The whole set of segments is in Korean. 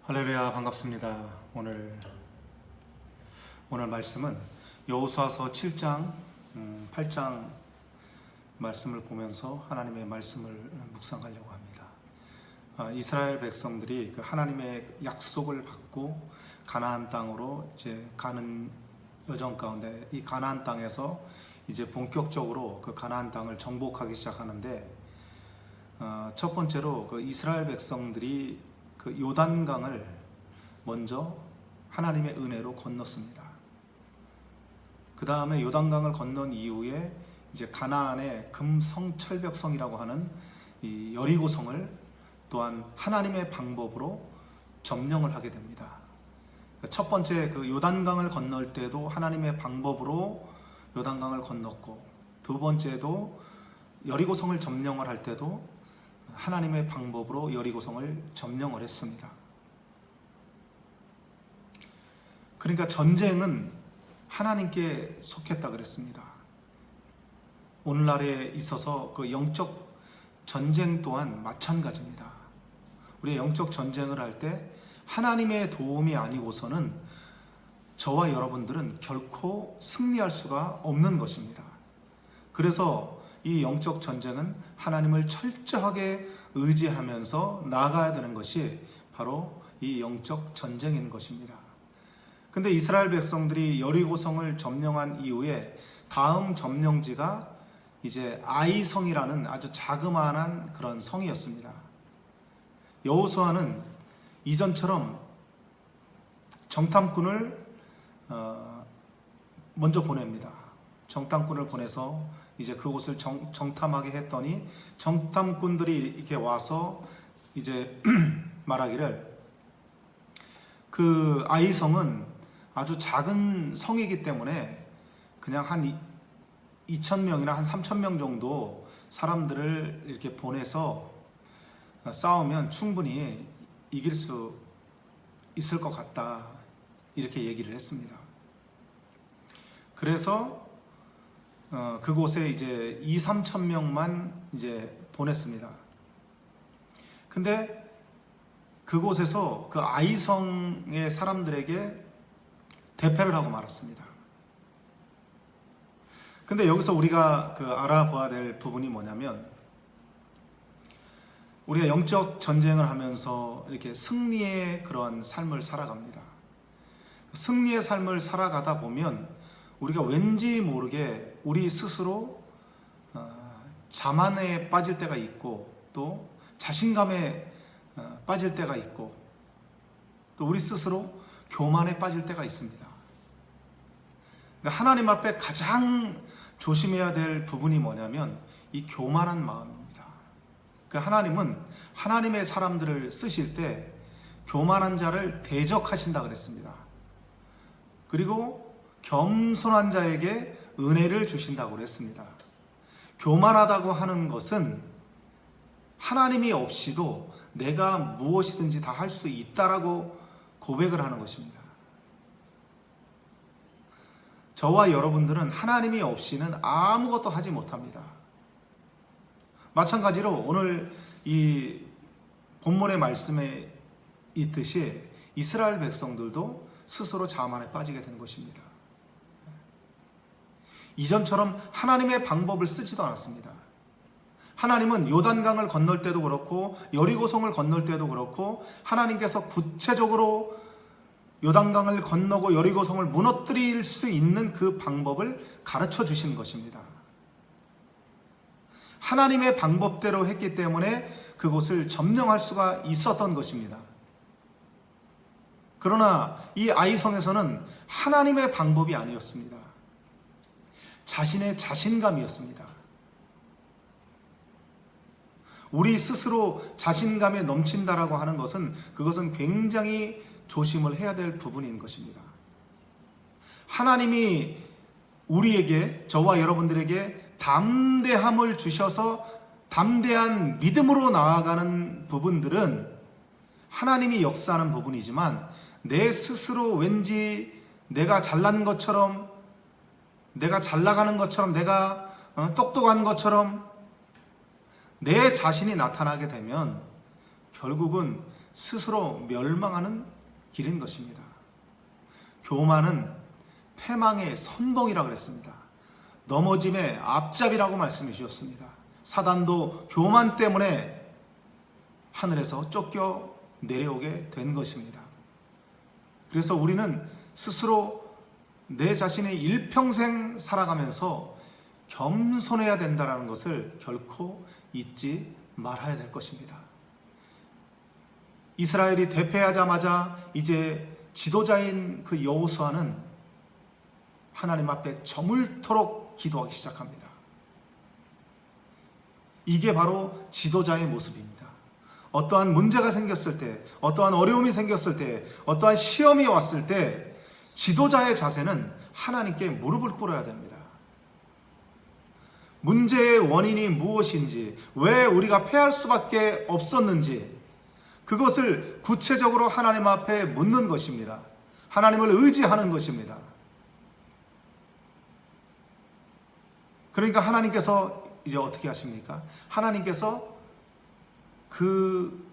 할렐루야, 반갑습니다. 오늘 말씀은 여호수아서 7장 8장 말씀을 보면서 하나님의 말씀을 묵상하려고 합니다. 이스라엘 백성들이 그 하나님의 약속을 받고 가나안 땅으로 이제 가는 여정 가운데 이 가나안 땅에서 이제 본격적으로 그 가나안 땅을 정복하기 시작하는데, 첫 번째로 그 이스라엘 백성들이 그 요단강을 먼저 하나님의 은혜로 건넜습니다. 그 다음에 요단강을 건넌 이후에 이제 가나안의 금성철벽성이라고 하는 이 여리고성을 또한 하나님의 방법으로 점령을 하게 됩니다. 첫 번째 그 요단강을 건널 때도 하나님의 방법으로 요단강을 건넜고, 두 번째도 여리고성을 점령을 할 때도 하나님의 방법으로 여리고성을 점령을 했습니다. 그러니까 전쟁은 하나님께 속했다 그랬습니다. 오늘날에 있어서 그 영적 전쟁 또한 마찬가지입니다. 우리가 영적 전쟁을 할 때 하나님의 도움이 아니고서는 저와 여러분들은 결코 승리할 수가 없는 것입니다. 그래서 이 영적 전쟁은 하나님을 철저하게 의지하면서 나아가야 되는 것이 바로 이 영적 전쟁인 것입니다. 근데 이스라엘 백성들이 여리고성을 점령한 이후에 다음 점령지가 이제 아이성이라는 아주 자그마한 그런 성이었습니다. 여호수아는 이전처럼 정탐꾼을 먼저 보냅니다. 정탐꾼을 보내서 이제 그곳을 정탐하게 했더니 정탐꾼들이 이렇게 와서 이제 말하기를, 그 아이성은 아주 작은 성이기 때문에 그냥 한 2,000명이나 한 3,000명 정도 사람들을 이렇게 보내서 싸우면 충분히 이길 수 있을 것 같다, 이렇게 얘기를 했습니다. 그래서 그곳에 이제 2,000~3,000명만 이제 보냈습니다. 근데 그곳에서 그 아이성의 사람들에게 대패를 하고 말았습니다. 근데 여기서 우리가 그 알아봐야 될 부분이 뭐냐면, 우리가 영적 전쟁을 하면서 이렇게 승리의 그런 삶을 살아갑니다. 승리의 삶을 살아가다 보면 우리가 왠지 모르게 우리 스스로 자만에 빠질 때가 있고, 또 자신감에 빠질 때가 있고, 또 우리 스스로 교만에 빠질 때가 있습니다. 그러니까 하나님 앞에 가장 조심해야 될 부분이 뭐냐면 이 교만한 마음입니다. 그러니까 하나님은 하나님의 사람들을 쓰실 때 교만한 자를 대적하신다 그랬습니다. 그리고 겸손한 자에게 은혜를 주신다고 그랬습니다. 교만하다고 하는 것은 하나님이 없이도 내가 무엇이든지 다 할 수 있다라고 고백을 하는 것입니다. 저와 여러분들은 하나님이 없이는 아무것도 하지 못합니다. 마찬가지로 오늘 이 본문의 말씀에 있듯이 이스라엘 백성들도 스스로 자만에 빠지게 된 것입니다. 이전처럼 하나님의 방법을 쓰지도 않았습니다. 하나님은 요단강을 건널 때도 그렇고 여리고성을 건널 때도 그렇고 하나님께서 구체적으로 요단강을 건너고 여리고성을 무너뜨릴 수 있는 그 방법을 가르쳐 주신 것입니다. 하나님의 방법대로 했기 때문에 그곳을 점령할 수가 있었던 것입니다. 그러나 이 아이성에서는 하나님의 방법이 아니었습니다. 자신의 자신감이었습니다. 우리 스스로 자신감에 넘친다라고 하는 것은 그것은 굉장히 조심을 해야 될 부분인 것입니다. 하나님이 우리에게, 저와 여러분들에게 담대함을 주셔서 담대한 믿음으로 나아가는 부분들은 하나님이 역사하는 부분이지만, 내 스스로 왠지 내가 잘난 것처럼, 내가 잘 나가는 것처럼, 내가 똑똑한 것처럼 내 자신이 나타나게 되면 결국은 스스로 멸망하는 길인 것입니다. 교만은 패망의 선봉이라고 그랬습니다. 넘어짐의 앞잡이라고 말씀해 주셨습니다. 사단도 교만 때문에 하늘에서 쫓겨 내려오게 된 것입니다. 그래서 우리는 스스로 내 자신의 일평생 살아가면서 겸손해야 된다는 것을 결코 잊지 말아야 될 것입니다. 이스라엘이 대패하자마자 이제 지도자인 그 여호수아는 하나님 앞에 저물토록 기도하기 시작합니다. 이게 바로 지도자의 모습입니다. 어떠한 문제가 생겼을 때, 어떠한 어려움이 생겼을 때, 어떠한 시험이 왔을 때 지도자의 자세는 하나님께 무릎을 꿇어야 됩니다. 문제의 원인이 무엇인지, 왜 우리가 패할 수밖에 없었는지 그것을 구체적으로 하나님 앞에 묻는 것입니다. 하나님을 의지하는 것입니다. 그러니까 하나님께서 이제 어떻게 하십니까? 하나님께서 그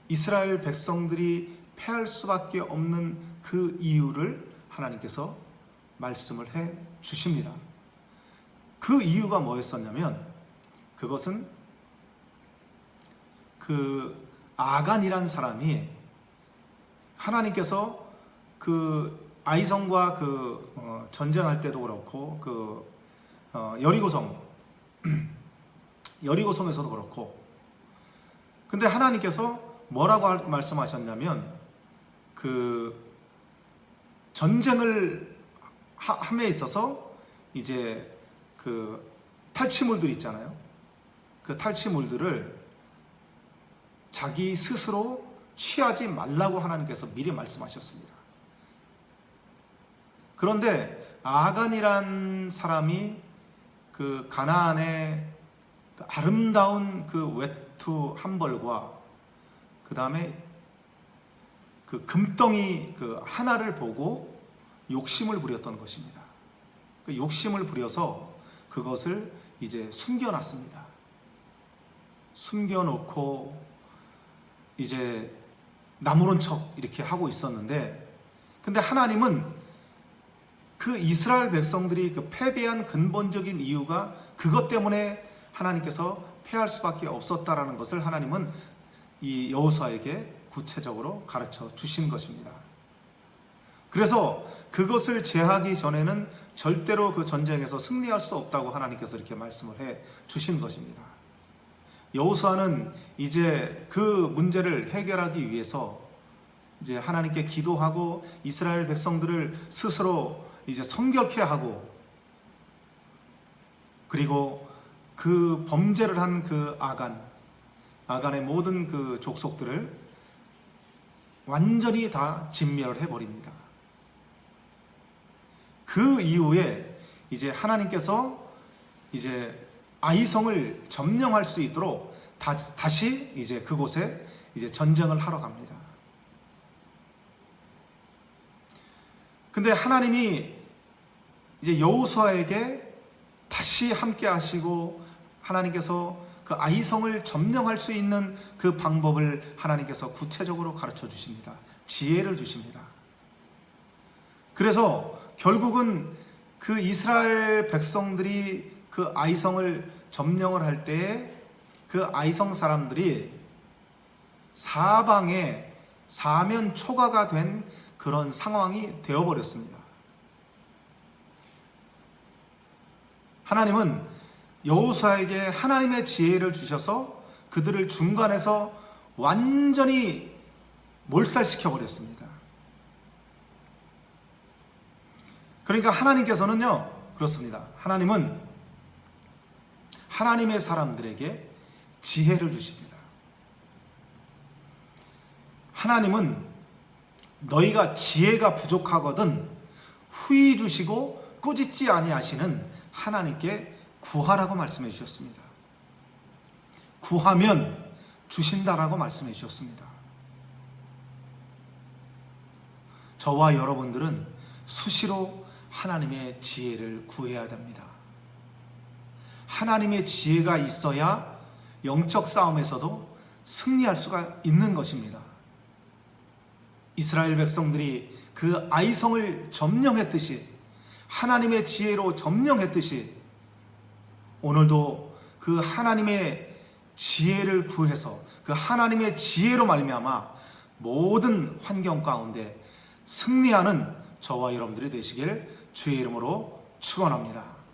이스라엘 백성들이 패할 수밖에 없는 그 이유를 하나님께서 말씀을 해 주십니다. 그 이유가 뭐였었냐면 그것은 그 아간이란 사람이 하나님께서 그 아이성과 그 전쟁할 때도 그렇고 그 여리고성에서도 그렇고, 근데 하나님께서 뭐라고 말씀하셨냐면 그 전쟁을 함에 있어서 이제 그 탈취물들 있잖아요. 그 탈취물들을 자기 스스로 취하지 말라고 하나님께서 미리 말씀하셨습니다. 그런데 아간이란 사람이 그 가나안의 그 아름다운 그 외투 한 벌과 그 다음에 그 금덩이 그 하나를 보고 욕심을 부렸던 것입니다. 그 욕심을 부려서 그것을 이제 숨겨놨습니다. 숨겨놓고 이제 나무른 척 이렇게 하고 있었는데, 근데 하나님은 그 이스라엘 백성들이 그 패배한 근본적인 이유가 그것 때문에 하나님께서 패할 수밖에 없었다라는 것을 하나님은 이 여호수아에게 구체적으로 가르쳐 주신 것입니다. 그래서 그것을 제하기 전에는 절대로 그 전쟁에서 승리할 수 없다고 하나님께서 이렇게 말씀을 해 주신 것입니다. 여호수아는 이제 그 문제를 해결하기 위해서 이제 하나님께 기도하고 이스라엘 백성들을 스스로 이제 성결케 하고, 그리고 그 범죄를 한 그 아간의 모든 그 족속들을 완전히 다 진멸을 해버립니다. 그 이후에 이제 하나님께서 이제 아이성을 점령할 수 있도록 다시 이제 그곳에 이제 전쟁을 하러 갑니다. 근데 하나님이 이제 여호수아에게 다시 함께 하시고 하나님께서 그 아이성을 점령할 수 있는 그 방법을 하나님께서 구체적으로 가르쳐 주십니다. 지혜를 주십니다. 그래서 결국은 그 이스라엘 백성들이 그 아이성을 점령을 할 때에 그 아이성 사람들이 사방에 사면 초가가 된 그런 상황이 되어버렸습니다. 하나님은 여호수아에게 하나님의 지혜를 주셔서 그들을 중간에서 완전히 몰살시켜 버렸습니다. 그러니까 하나님께서는요, 그렇습니다. 하나님은 하나님의 사람들에게 지혜를 주십니다. 하나님은 너희가 지혜가 부족하거든 후히 주시고 꾸짖지 아니하시는 하나님께 구하라고 말씀해 주셨습니다. 구하면 주신다라고 말씀해 주셨습니다. 저와 여러분들은 수시로 하나님의 지혜를 구해야 됩니다. 하나님의 지혜가 있어야 영적 싸움에서도 승리할 수가 있는 것입니다. 이스라엘 백성들이 그 아이성을 점령했듯이, 하나님의 지혜로 점령했듯이, 오늘도 그 하나님의 지혜를 구해서 그 하나님의 지혜로 말미암아 모든 환경 가운데 승리하는 저와 여러분들이 되시길 주의 이름으로 축원합니다.